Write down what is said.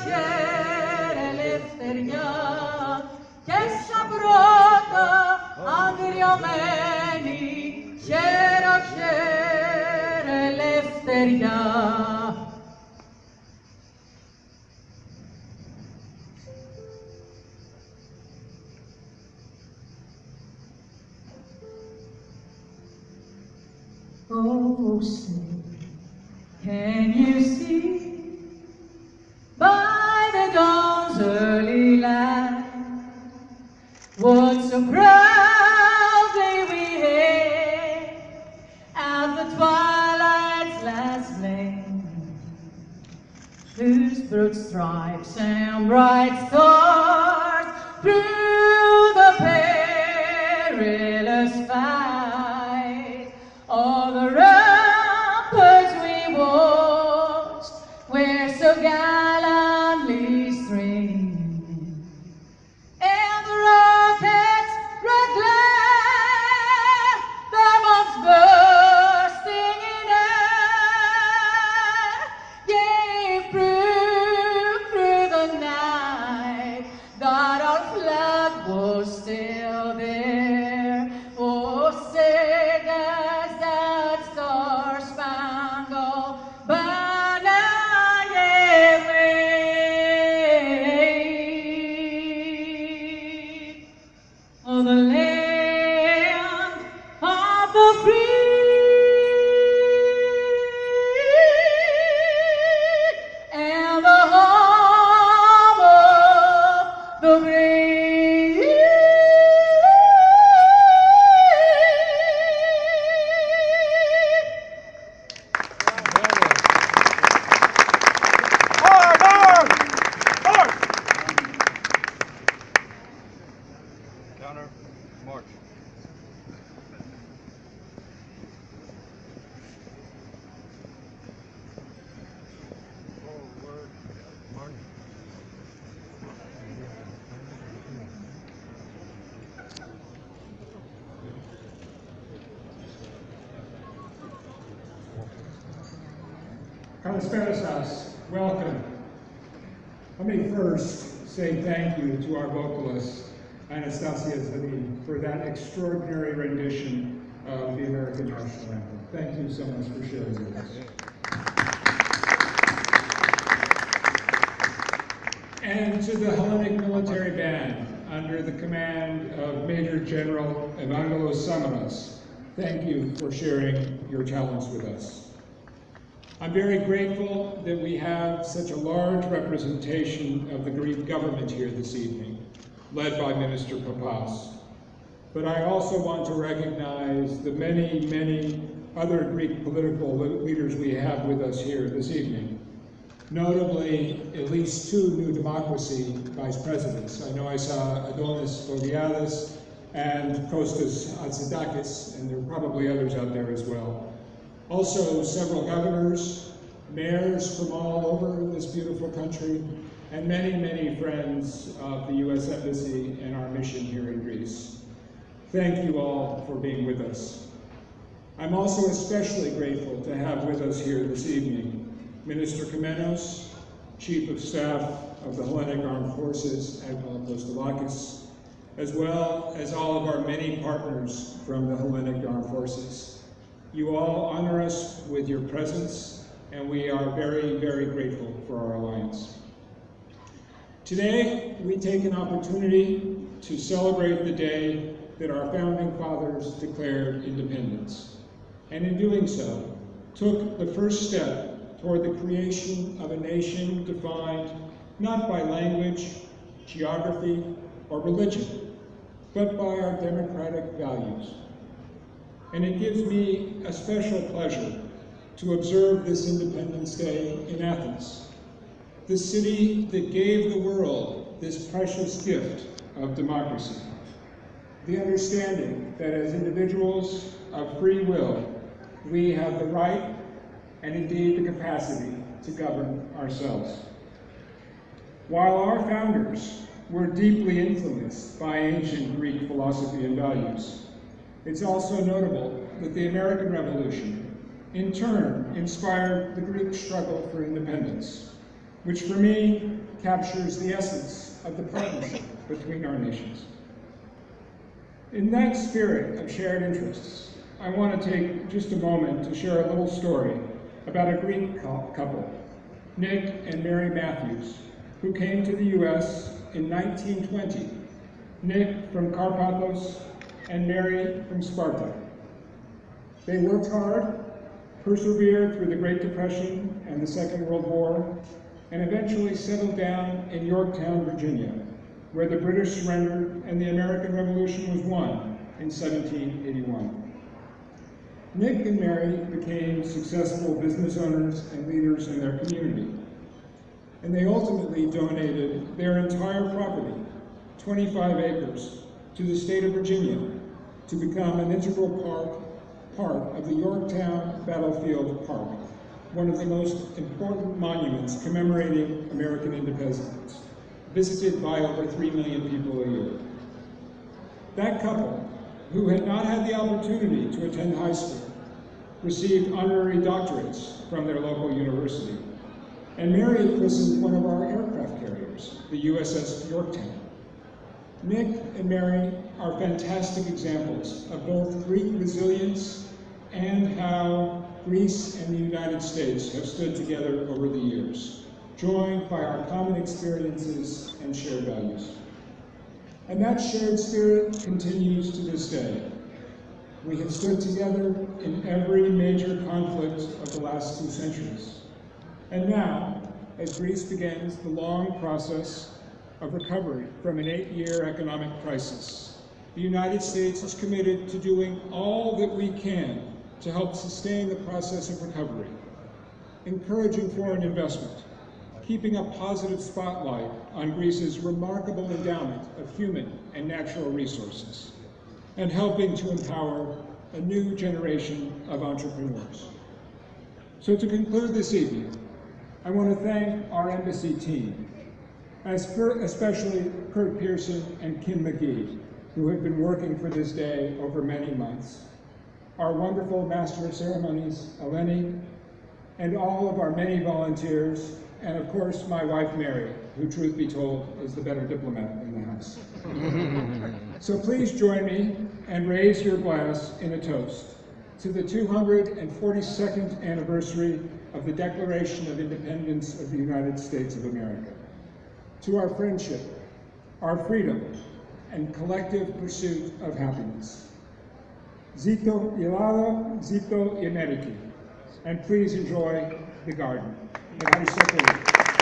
χέρι ελευθεριά και σαν πρώτα αγριωμένη χέρι ελευθεριά. Oh, say, can you see by the dawn's early light what so proudly we hailed at the twilight's last flame, whose broad stripes and bright stars through the perilous fight all the ramparts we watched were so gallantly streaming, and the rockets' red glare, their bombs bursting in air, gave proof through the night that our flag was still there. Oh, say does that star-spangled banner yet wave? Oh, the land of the free and the home of the brave. Counter, march. Forward, march. Kalisperas, welcome. Let me first say thank you to our vocalist, Anastασία Ζαννη, for that extraordinary rendition of the American national anthem. Thank you so much for sharing with us. And to the Hellenic Military Band, under the command of Major General Evangelos Samaras, thank you for sharing your talents with us. I'm very grateful that we have such a large representation of the Greek government here this evening, led by Minister Papas. But I also want to recognize the many, many other Greek political leaders we have with us here this evening. Notably, at least 2 New Democracy vice presidents. I know I saw Adonis Vodiadis and Kostas Hatzidakis, and there are probably others out there as well. Also, several governors, mayors from all over this beautiful country, and many, many friends of the U.S. Embassy and our mission here in Greece. Thank you all for being with us. I'm also especially grateful to have with us here this evening Minister Kamenos, Chief of Staff of the Hellenic Armed Forces, Admiral Kostelakis, as well as all of our many partners from the Hellenic Armed Forces. You all honor us with your presence, and we are very, very grateful for our alliance. Today, we take an opportunity to celebrate the day that our founding fathers declared independence, and in doing so, took the first step toward the creation of a nation defined not by language, geography, or religion, but by our democratic values. And it gives me a special pleasure to observe this Independence Day in Athens, the city that gave the world this precious gift of democracy. The understanding that as individuals of free will, we have the right and indeed the capacity to govern ourselves. While our founders were deeply influenced by ancient Greek philosophy and values, it's also notable that the American Revolution, in turn, inspired the Greek struggle for independence, which for me captures the essence of the partnership between our nations. In that spirit of shared interests, I want to take just a moment to share a little story about a Greek couple, Nick and Mary Matthews, who came to the U.S. in 1920, Nick from Carpathos and Mary from Sparta. They worked hard, persevered through the Great Depression and the Second World War, and eventually settled down in Yorktown, Virginia, where the British surrendered and the American Revolution was won in 1781. Nick and Mary became successful business owners and leaders in their community, and they ultimately donated their entire property, 25 acres, to the state of Virginia to become an integral part of the Yorktown Battlefield Park, one of the most important monuments commemorating American independence, visited by over 3 million people a year. That couple, who had not had the opportunity to attend high school, received honorary doctorates from their local university, and Mary christened one of our aircraft carriers, the USS Yorktown. Nick and Mary are fantastic examples of both Greek resilience and how Greece and the United States have stood together over the years, joined by our common experiences and shared values. And that shared spirit continues to this day. We have stood together in every major conflict of the last 2 centuries. And now, as Greece begins the long process of recovery from an 8-year economic crisis, the United States is committed to doing all that we can to help sustain the process of recovery, encouraging foreign investment, keeping a positive spotlight on Greece's remarkable endowment of human and natural resources, and helping to empower a new generation of entrepreneurs. So to conclude this evening, I want to thank our embassy team, especially Kurt Pearson and Kim McGee, who have been working for this day over many months, our wonderful Master of Ceremonies, Eleni, and all of our many volunteers, and of course my wife Mary, who truth be told is the better diplomat in the house. So please join me and raise your glass in a toast to the 242nd anniversary of the Declaration of Independence of the United States of America, to our friendship, our freedom, and collective pursuit of happiness. Zito η Ελλάδα, zito η Ameriki. And please enjoy the garden. Ευχαριστώ πολύ.